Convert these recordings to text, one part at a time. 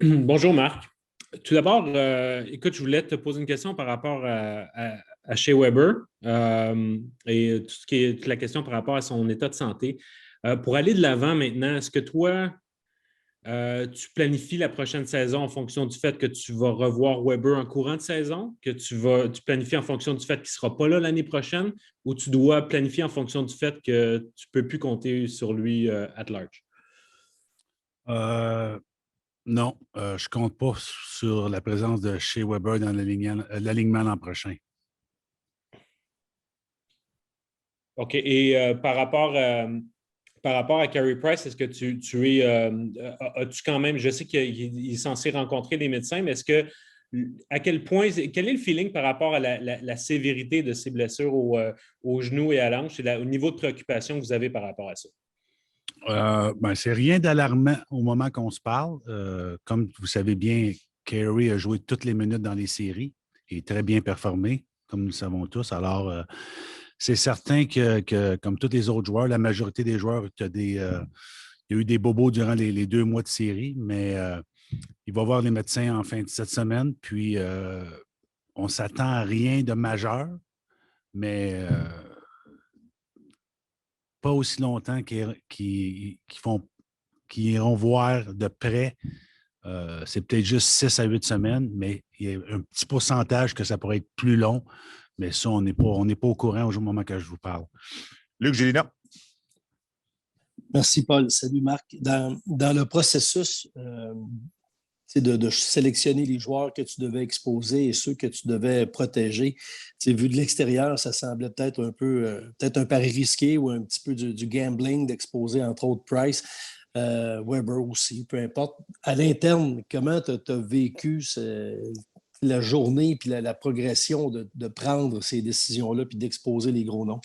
Bonjour Marc. Tout d'abord, écoute, je voulais te poser une question par rapport à Shea Weber et tout ce qui est toute la question par rapport à son état de santé. Pour aller de l'avant maintenant, est-ce que toi, tu planifies la prochaine saison en fonction du fait que tu vas revoir Weber en courant de saison, que tu planifies en fonction du fait qu'il ne sera pas là l'année prochaine, ou tu dois planifier en fonction du fait que tu ne peux plus compter sur lui at large? Euh, non, je ne compte pas sur la présence de Shea Weber dans l'alignement l'an prochain. OK. Et par rapport à Carey Price, est-ce que tu es. As-tu quand même. Je sais qu'il est censé rencontrer les médecins, mais est-ce que. À quel point. Quel est le feeling par rapport à la sévérité de ses blessures au genou et à l'anche et au niveau de préoccupation que vous avez par rapport à ça? C'est rien d'alarmant au moment qu'on se parle. Comme vous savez bien, Carey a joué toutes les minutes dans les séries et très bien performé, comme nous le savons tous. Alors, c'est certain que, comme tous les autres joueurs, la majorité des joueurs, il y a eu des bobos durant les 2 mois de série, mais il va voir les médecins en fin de cette semaine. Puis, on ne s'attend à rien de majeur, mais pas aussi longtemps qu'ils iront voir de près. C'est peut-être juste 6 à 8 semaines, mais il y a un petit pourcentage que ça pourrait être plus long. Mais ça, on n'est pas au courant au moment que je vous parle. Luc Gélina. Merci, Paul. Salut, Marc. Dans le processus de sélectionner les joueurs que tu devais exposer et ceux que tu devais protéger, vu de l'extérieur, ça semblait peut-être un peu peut-être un pari risqué ou un petit peu du gambling d'exposer, entre autres, Price. Weber aussi, peu importe. À l'interne, comment tu as vécu la journée puis la progression de prendre ces décisions-là puis d'exposer les gros noms?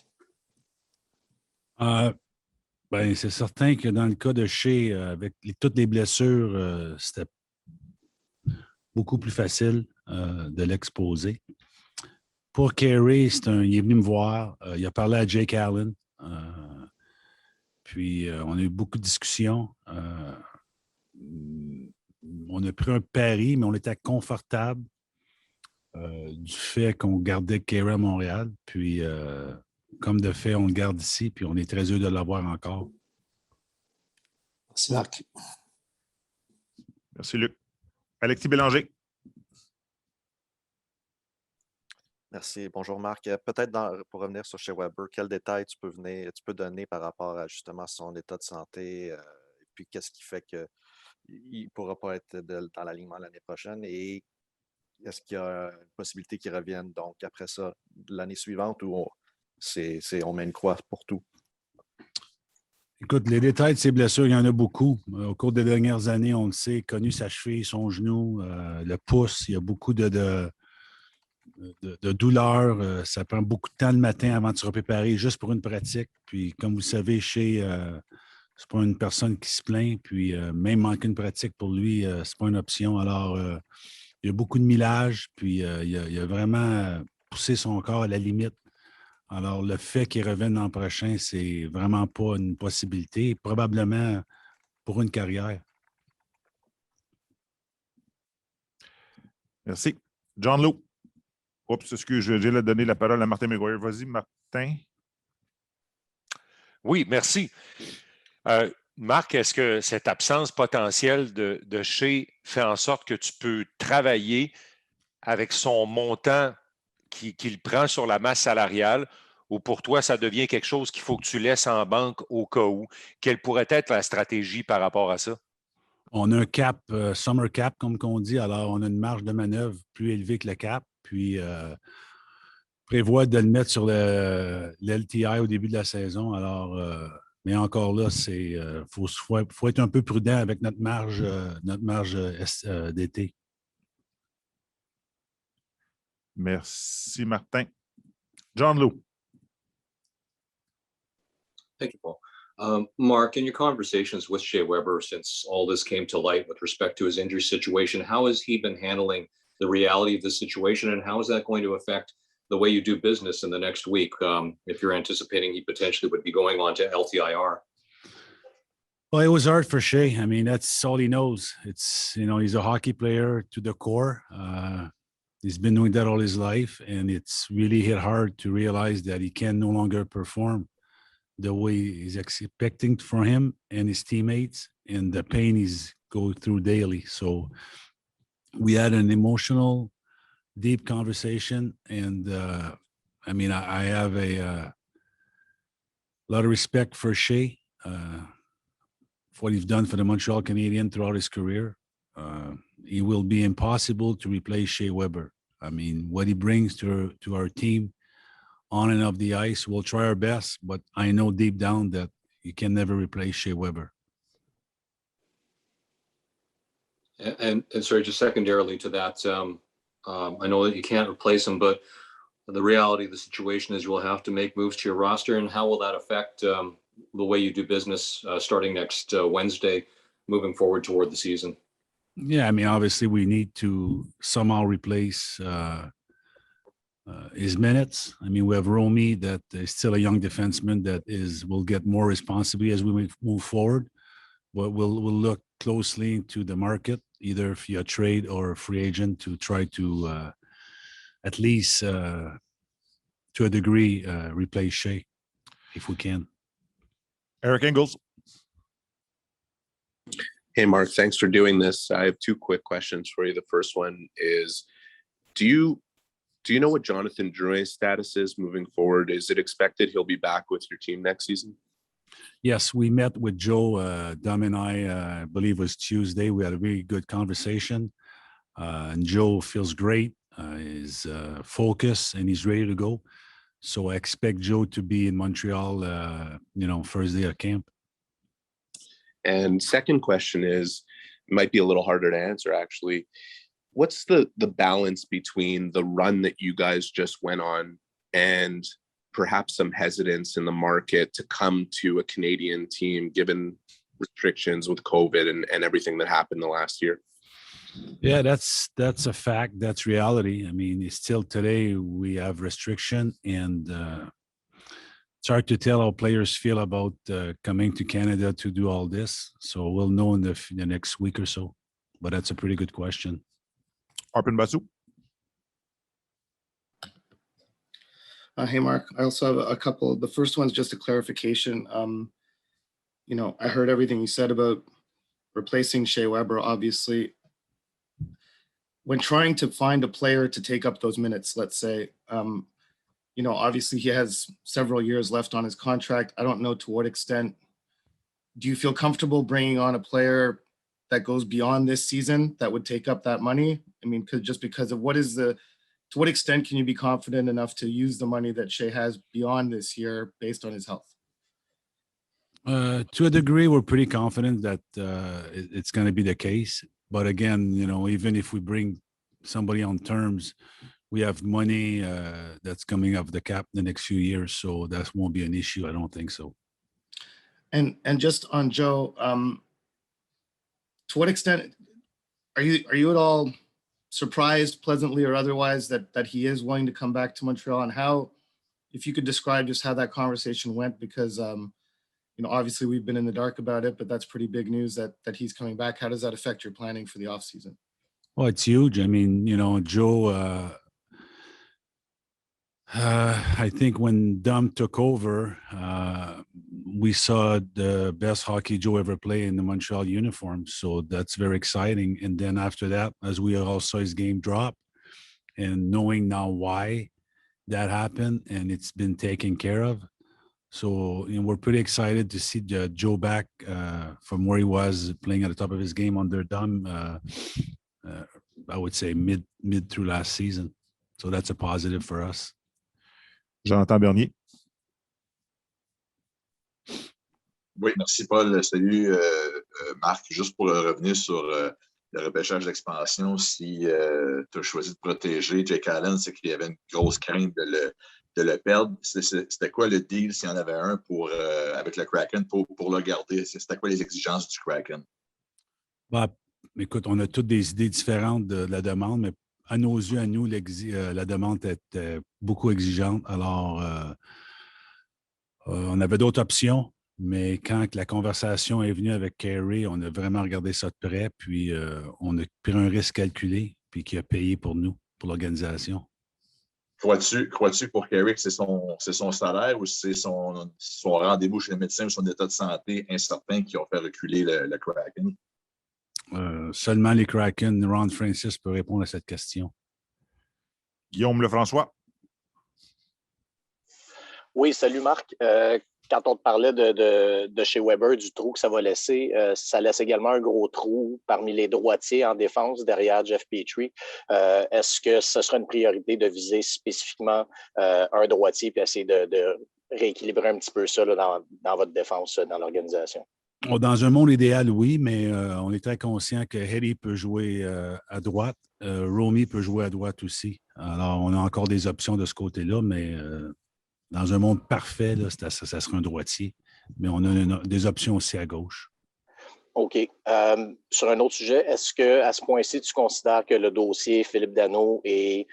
C'est certain que dans le cas de Shea, avec toutes les blessures, c'était beaucoup plus facile de l'exposer. Pour Carey, il est venu me voir, il a parlé à Jake Allen, puis on a eu beaucoup de discussions. On a pris un pari, mais on était confortable du fait qu'on gardait Carey à Montréal. Puis, comme de fait, on le garde ici, puis on est très heureux de l'avoir encore. Merci, Marc. Merci, Luc. Alexis Bélanger. Merci. Bonjour, Marc. Peut-être pour revenir sur Shea Weber, quels détails tu peux donner par rapport à justement son état de santé et puis qu'est-ce qui fait qu'il ne pourra pas être dans l'alignement l'année prochaine et est-ce qu'il y a une possibilité qu'il revienne donc après ça l'année suivante ou on met une croix pour tout? Écoute, les détails de ses blessures, il y en a beaucoup. Au cours des dernières années, on le sait, connu sa cheville, son genou, le pouce, il y a beaucoup de douleur. Ça prend beaucoup de temps le matin avant de se préparer juste pour une pratique. Puis, comme vous le savez, c'est pas une personne qui se plaint. Puis, même manquer une pratique pour lui, c'est pas une option. Alors, il y a beaucoup de millage. Puis, il a vraiment poussé son corps à la limite. Alors, le fait qu'il revienne l'an prochain, c'est vraiment pas une possibilité. Probablement pour une carrière. Merci. John Lou. Oups, excuse, j'ai donné la parole à Martin McGuire. Vas-y, Martin. Oui, merci. Marc, est-ce que cette absence potentielle de Shea fait en sorte que tu peux travailler avec son montant qu'il prend sur la masse salariale ou pour toi, ça devient quelque chose qu'il faut que tu laisses en banque au cas où? Quelle pourrait être la stratégie par rapport à ça? On a un cap, summer cap, comme on dit. Alors, on a une marge de manœuvre plus élevée que le cap. Puis, prévoit de le mettre sur l'LTI au début de la saison. Alors, mais encore là, faut être un peu prudent avec notre marge d'été. Merci, Martin. John Lou. Thank you, Paul. Mark, in your conversations with Shea Weber since all this came to light with respect to his injury situation, how has he been handling the reality of the situation, and how is that going to affect the way you do business in the next week if you're anticipating he potentially would be going on to LTIR? Well, it was hard for Shea. I mean, that's all he knows. It's, he's a hockey player to the core. He's been doing that all his life, and it's really hit hard to realize that he can no longer perform the way he's expecting from him and his teammates, and the pain he's going through daily. So we had an emotional, deep conversation, and I mean, I have a lot of respect for Shea, for what he's done for the Montreal Canadiens throughout his career. It will be impossible to replace Shea Weber. I mean, what he brings to our team on and off the ice, we'll try our best, but I know deep down that you can never replace Shea Weber. And sorry, just secondarily to that, I know that you can't replace him, but the reality of the situation is you will have to make moves to your roster. And how will that affect the way you do business starting next Wednesday, moving forward toward the season? Yeah, I mean, obviously we need to somehow replace his minutes. I mean, we have Romy that is still a young defenseman that will get more responsibility as we move forward. But we'll look closely into the market, either via trade or free agent, to try to at least to a degree replace Shea if we can. Eric Engels. Hey, Mark, thanks for doing this. I have two quick questions for you. The first one is, do you know what Jonathan Drouin's status is moving forward? Is it expected he'll be back with your team next season? Yes, we met with Joe, Dom and I believe it was Tuesday. We had a really good conversation. And Joe feels great, is focused, and he's ready to go. So I expect Joe to be in Montreal, first day of camp. And second question is, might be a little harder to answer, actually. What's the balance between the run that you guys just went on and perhaps some hesitance in the market to come to a Canadian team, given restrictions with COVID and everything that happened the last year? Yeah, that's a fact. That's reality. I mean, still today we have restriction, and it's hard to tell how players feel about coming to Canada to do all this. So we'll know in the next week or so. But that's a pretty good question. Arpin Basu. Hey, Mark. I also have a couple. The first one's just a clarification. I heard everything you said about replacing Shea Weber. Obviously, when trying to find a player to take up those minutes, let's say, obviously he has several years left on his contract. I don't know to what extent. Do you feel comfortable bringing on a player that goes beyond this season that would take up that money? I mean, because of to what extent can you be confident enough to use the money that Shea has beyond this year based on his health? To a degree, we're pretty confident that it's going to be the case. But again, even if we bring somebody on terms, we have money that's coming off the cap the next few years, so that won't be an issue. I don't think so. And just on Joe, to what extent are you at all surprised, pleasantly or otherwise, that he is willing to come back to Montreal, and how, if you could describe just how that conversation went, because obviously we've been in the dark about it, but that's pretty big news that he's coming back. How does that affect your planning for the off season? Well, it's huge. I mean, Joe, I think when Dom took over, we saw the best hockey Joe ever play in the Montreal uniform. So that's very exciting. And then after that, as we all saw his game drop, and knowing now why that happened, and it's been taken care of. So we're pretty excited to see Joe back from where he was playing at the top of his game under Dom, I would say mid through last season. So that's a positive for us. Jonathan Bernier. Oui, merci Paul. Salut Marc. Juste pour revenir sur le repêchage d'expansion, si tu as choisi de protéger Jake Allen, c'est qu'il y avait une grosse crainte de le perdre. C'était quoi le deal, s'il y en avait un, avec le Kraken pour le garder? C'était quoi les exigences du Kraken? Bah, écoute, on a toutes des idées différentes de la demande, mais à nos yeux, à nous, la demande était beaucoup exigeante. Alors, on avait d'autres options, Mais quand la conversation est venue avec Carey, on a vraiment regardé ça de près, puis on a pris un risque calculé, puis qui a payé pour nous, pour l'organisation. Crois-tu pour Carey que c'est son salaire ou c'est son rendez-vous chez le médecin ou son état de santé incertain qui ont fait reculer le Kraken? Seulement les Kraken, Ron Francis peut répondre à cette question. Guillaume Lefrançois. Oui, salut Marc. Quand on te parlait de chez Weber, du trou que ça va laisser, ça laisse également un gros trou parmi les droitiers en défense derrière Jeff Petrie. Est-ce que ce sera une priorité de viser spécifiquement un droitier puis essayer de rééquilibrer un petit peu ça là, dans votre défense, dans l'organisation? Dans un monde idéal, oui, mais on est très conscient que Harry peut jouer à droite. Romy peut jouer à droite aussi. Alors, on a encore des options de ce côté-là, mais dans un monde parfait, là, ça serait un droitier. Mais on a des options aussi à gauche. OK. Sur un autre sujet, est-ce qu'à ce point-ci, tu considères que le dossier Philippe Danault est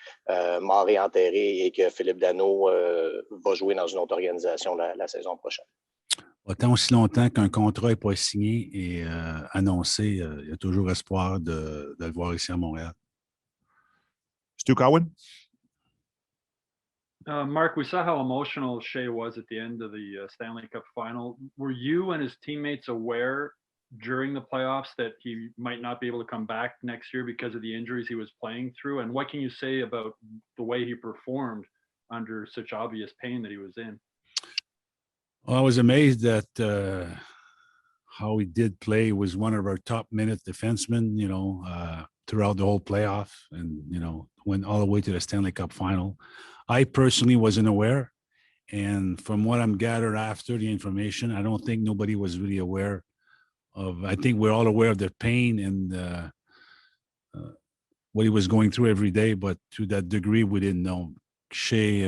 mort et enterré et que Philippe Danault va jouer dans une autre organisation la saison prochaine? Autant aussi longtemps qu'un contrat n'est pas signé et annoncé, il y a toujours espoir de le voir ici à Montréal. Stu Cowan. Mark, we saw how emotional Shea was at the end of the Stanley Cup final. Were you and his teammates aware during the playoffs that he might not be able to come back next year because of the injuries he was playing through? And what can you say about the way he performed under such obvious pain that he was in? Well, I was amazed at how he did play. He was one of our top minute defensemen, throughout the whole playoff and, went all the way to the Stanley Cup final. I personally wasn't aware. And from what I'm gathered after the information, I don't think nobody was really aware of, I think we're all aware of the pain and what he was going through every day, but to that degree, we didn't know. Shea,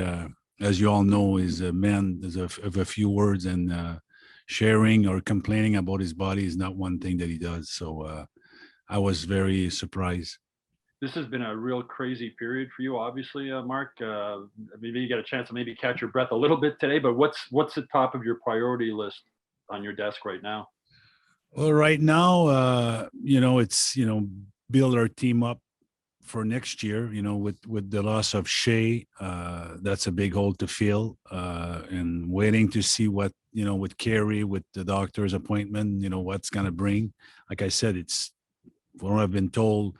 as you all know, is a man of a few words, and sharing or complaining about his body is not one thing that he does. So I was very surprised. This has been a real crazy period for you, obviously, Mark. Maybe you got a chance to maybe catch your breath a little bit today, but what's the top of your priority list on your desk right now? Well, right now, it's, build our team up for next year, with the loss of Shea, that's a big hole to fill, and waiting to see what, with Carey, with the doctor's appointment, what's going to bring. Like I said, it's from what I've been told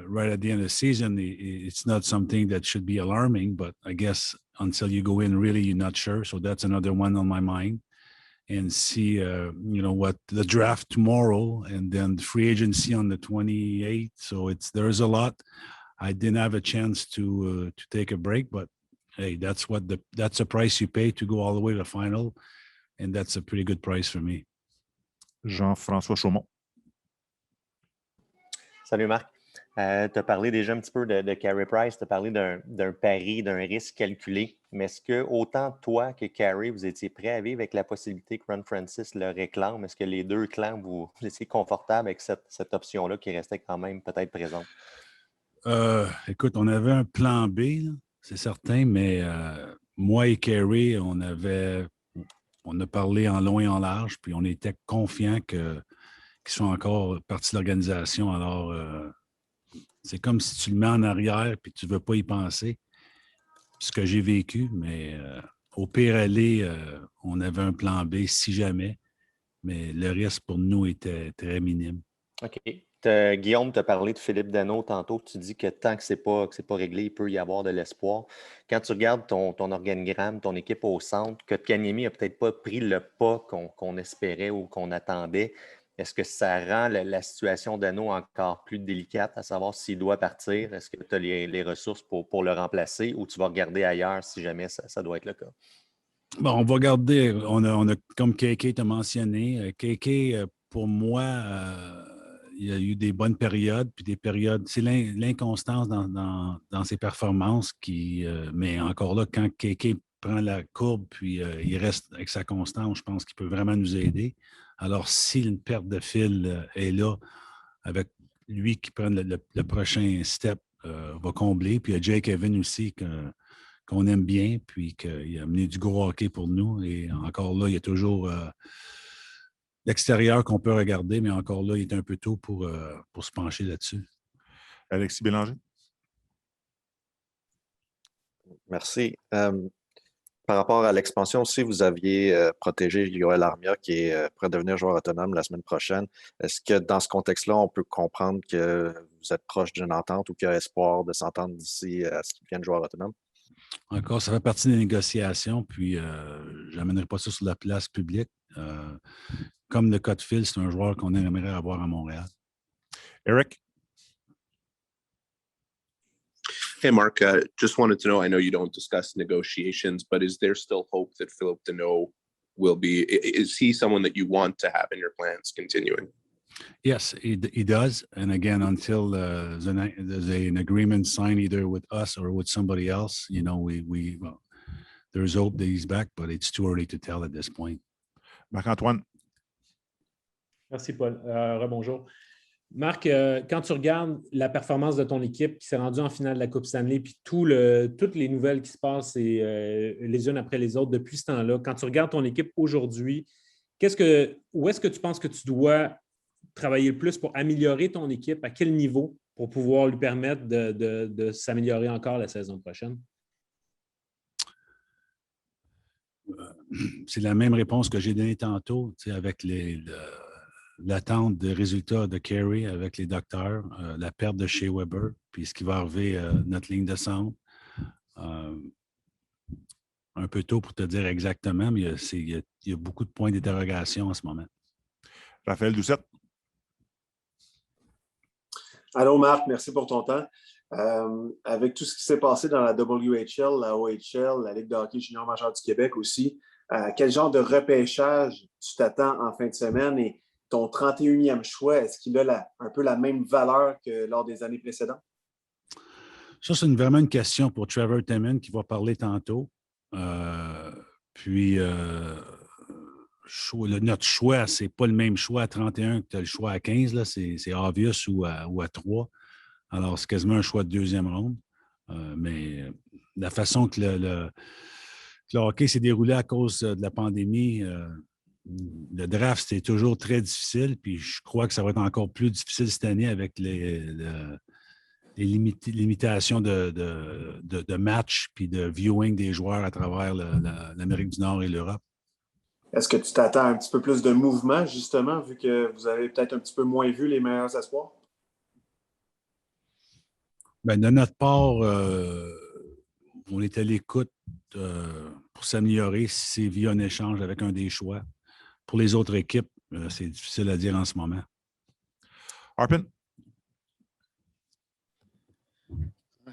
right at the end of the season, it's not something that should be alarming, but I guess until you go in, really, you're not sure. So that's another one on my mind. And see, what the draft tomorrow, and then the free agency on the 28th. So there's a lot. I didn't have a chance to take a break, but hey, that's the price you pay to go all the way to the final, and that's a pretty good price for me. Jean-François Chaumont. Salut Marc. Tu as parlé déjà un petit peu de Carey Price, tu as parlé d'un pari, d'un risque calculé. Mais est-ce que autant toi que Carey, vous étiez prêts à vivre avec la possibilité que Ron Francis le réclame? Est-ce que les deux clans, vous étiez confortables avec cette option-là qui restait quand même peut-être présente? Écoute, on avait un plan B, là, c'est certain, mais moi et Carey, on a parlé en long et en large, puis on était confiants qu'ils sont encore partie de l'organisation. Alors, c'est comme si tu le mets en arrière puis tu ne veux pas y penser. Ce que j'ai vécu, mais au pire aller, on avait un plan B si jamais, mais le risque pour nous était très minime. OK. Guillaume t'a parlé de Philippe Danault tantôt. Tu dis que tant que c'est pas réglé, il peut y avoir de l'espoir. Quand tu regardes ton organigramme, ton équipe au centre, Kotkaniemi n'a peut-être pas pris le pas qu'on espérait ou qu'on attendait. Est-ce que ça rend la situation d'Anneau encore plus délicate, à savoir s'il doit partir? Est-ce que tu as les ressources pour le remplacer ou tu vas regarder ailleurs si jamais ça doit être le cas? Bon, on va regarder. On a comme Kéké t'a mentionné, Kéké, pour moi, il y a eu des bonnes périodes, puis des périodes. C'est l'inconstance dans ses performances mais encore là, quand Kéké prend la courbe, puis il reste avec sa constance, je pense qu'il peut vraiment nous aider. Alors, si une perte de fil est là, avec lui qui prend le prochain step, va combler. Puis il y a Jake Evans aussi qu'on aime bien, puis qu'il a amené du gros hockey pour nous. Et encore là, il y a toujours l'extérieur qu'on peut regarder, mais encore là, il est un peu tôt pour se pencher là-dessus. Alexis Bélanger. Merci. Par rapport à l'expansion aussi, vous aviez protégé Yoel Armia qui est prêt à devenir joueur autonome la semaine prochaine. Est-ce que dans ce contexte-là, on peut comprendre que vous êtes proche d'une entente ou qu'il y a espoir de s'entendre d'ici à ce qu'il devienne joueur autonome? Encore, ça fait partie des négociations, puis je n'amènerai pas ça sur la place publique. Comme le cas de Phil, c'est un joueur qu'on aimerait avoir à Montréal. Eric? Hey, Marc, just wanted to know, I know you don't discuss negotiations, but is there still hope that Philip Deneau will be, is he someone that you want to have in your plans continuing? Yes, he does. And again, until there's an agreement signed either with us or with somebody else, well, there's hope that he's back, but it's too early to tell at this point. Marc-Antoine? Merci, Paul. Rebonjour. Marc, quand tu regardes la performance de ton équipe qui s'est rendue en finale de la Coupe Stanley, puis toutes les nouvelles qui se passent les unes après les autres depuis ce temps-là, quand tu regardes ton équipe aujourd'hui, où est-ce que tu penses que tu dois travailler le plus pour améliorer ton équipe? À quel niveau pour pouvoir lui permettre de s'améliorer encore la saison prochaine? C'est la même réponse que j'ai donnée tantôt, avec l'attente des résultats de Carey avec les docteurs, la perte de Shea Weber, puis ce qui va arriver notre ligne de centre. Un peu tôt pour te dire exactement, mais il y a beaucoup de points d'interrogation en ce moment. Raphaël Doucette. Allô, Marc, merci pour ton temps. Avec tout ce qui s'est passé dans la WHL, la OHL, la Ligue de hockey junior majeur du Québec aussi, quel genre de repêchage tu t'attends en fin de semaine et ton 31e choix, est-ce qu'il a un peu la même valeur que lors des années précédentes? Ça, c'est vraiment une question pour Trevor Timmon qui va parler tantôt. Notre choix, ce n'est pas le même choix à 31 que tu as le choix à 15. Là, c'est obvious ou à 3. Alors, c'est quasiment un choix de deuxième ronde. Mais la façon que le hockey s'est déroulé à cause de la pandémie, le draft, c'était toujours très difficile. Puis je crois que ça va être encore plus difficile cette année avec les limitations de matchs puis de viewing des joueurs à travers l'Amérique du Nord et l'Europe. Est-ce que tu t'attends un petit peu plus de mouvement, justement, vu que vous avez peut-être un petit peu moins vu les meilleurs espoirs? Bien, de notre part, on est à l'écoute pour s'améliorer si c'est via un échange avec un des choix. Pour les autres équipes, c'est difficile à dire en ce moment. Arpin?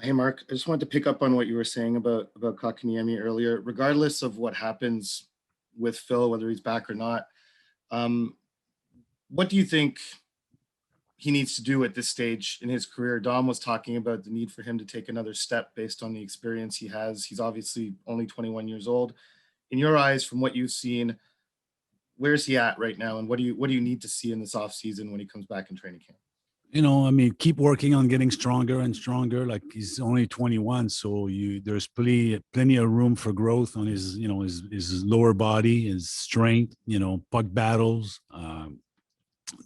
Hey, Marc, I just wanted to pick up on what you were saying about Kotkaniemi earlier. Regardless of what happens with Phil, whether he's back or not, what do you think he needs to do at this stage in his career? Dom was talking about the need for him to take another step based on the experience he has. He's obviously only 21 years old. In your eyes, from what you've seen, where's he at right now? And what do you need to see in this offseason when he comes back in training camp? Keep working on getting stronger and stronger. Like, he's only 21, so there's plenty of room for growth on his lower body, his strength, puck battles.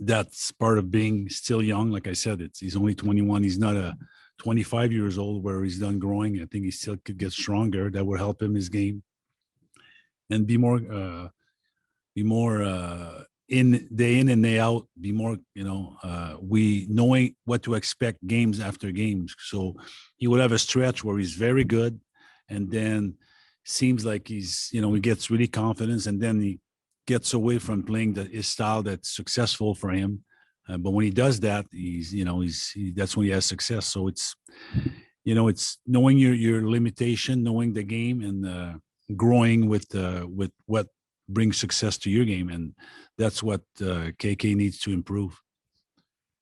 That's part of being still young. Like I said, he's only 21. He's not a 25 years old where he's done growing. I think he still could get stronger. That would help him his game and be more in and day out, be more, we knowing what to expect games after games. So he will have a stretch where he's very good, and then seems like he gets really confidence, and then he gets away from playing his style that's successful for him. But when he does that, that's when he has success. So it's knowing your limitation, knowing the game, and growing with what brings success to your game. And that's what KK needs to improve.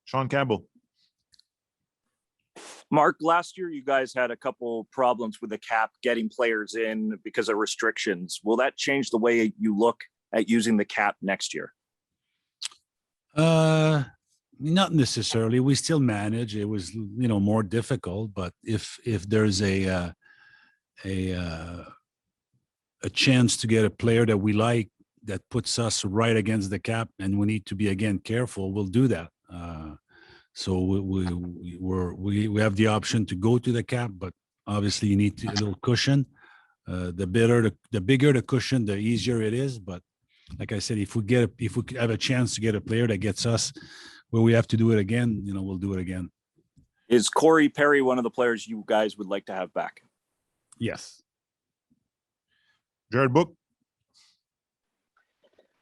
Sean Campbell. Mark, last year you guys had a couple problems with the cap getting players in because of restrictions. Will that change the way you look at using the cap next year? Not necessarily. We still manage. It was, more difficult, but if there's a chance to get a player that we like that puts us right against the cap, and we need to be again careful, we'll do that. So we have the option to go to the cap, but obviously you need a little cushion. The bigger the cushion, the easier it is. But like I said, if we have a chance to get a player that gets us where we have to do it again, we'll do it again. Is Corey Perry one of the players you guys would like to have back? Yes. Jared Book.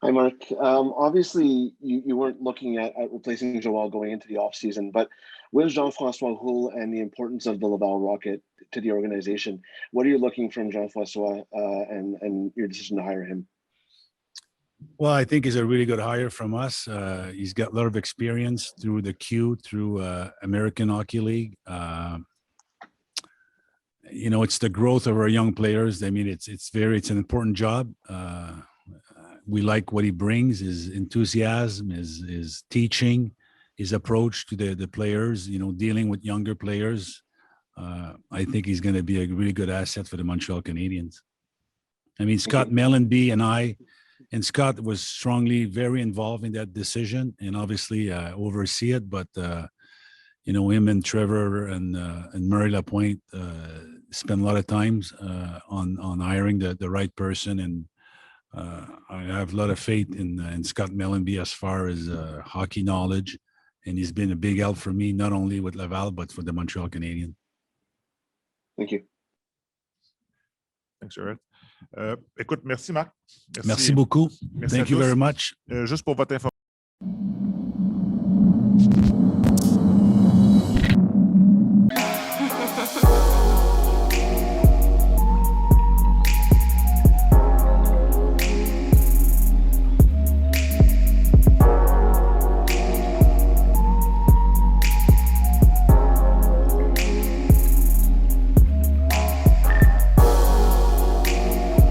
Hi, Mark. Obviously, you weren't looking at replacing Joel going into the offseason, but with Jean-François Houle and the importance of the Laval Rocket to the organization, what are you looking from Jean-François and your decision to hire him? Well, I think he's a really good hire from us. He's got a lot of experience through the Q, through American Hockey League. It's the growth of our young players. I mean, it's an important job. We like what he brings, his enthusiasm, his teaching, his approach to the players, dealing with younger players. I think he's going to be a really good asset for the Montreal Canadiens. I mean, Scott Mellenby and Scott was very involved in that decision and obviously oversee it. But, him and Trevor and Murray Lapointe spent a lot of times on hiring the right person. And I have a lot of faith in Scott Mellenby as far as hockey knowledge. And he's been a big help for me, not only with Laval, but for the Montreal Canadiens. Thank you. Thanks, Jared. Écoute, merci, Marc. Merci beaucoup. Merci Thank you very much. Juste pour votre information,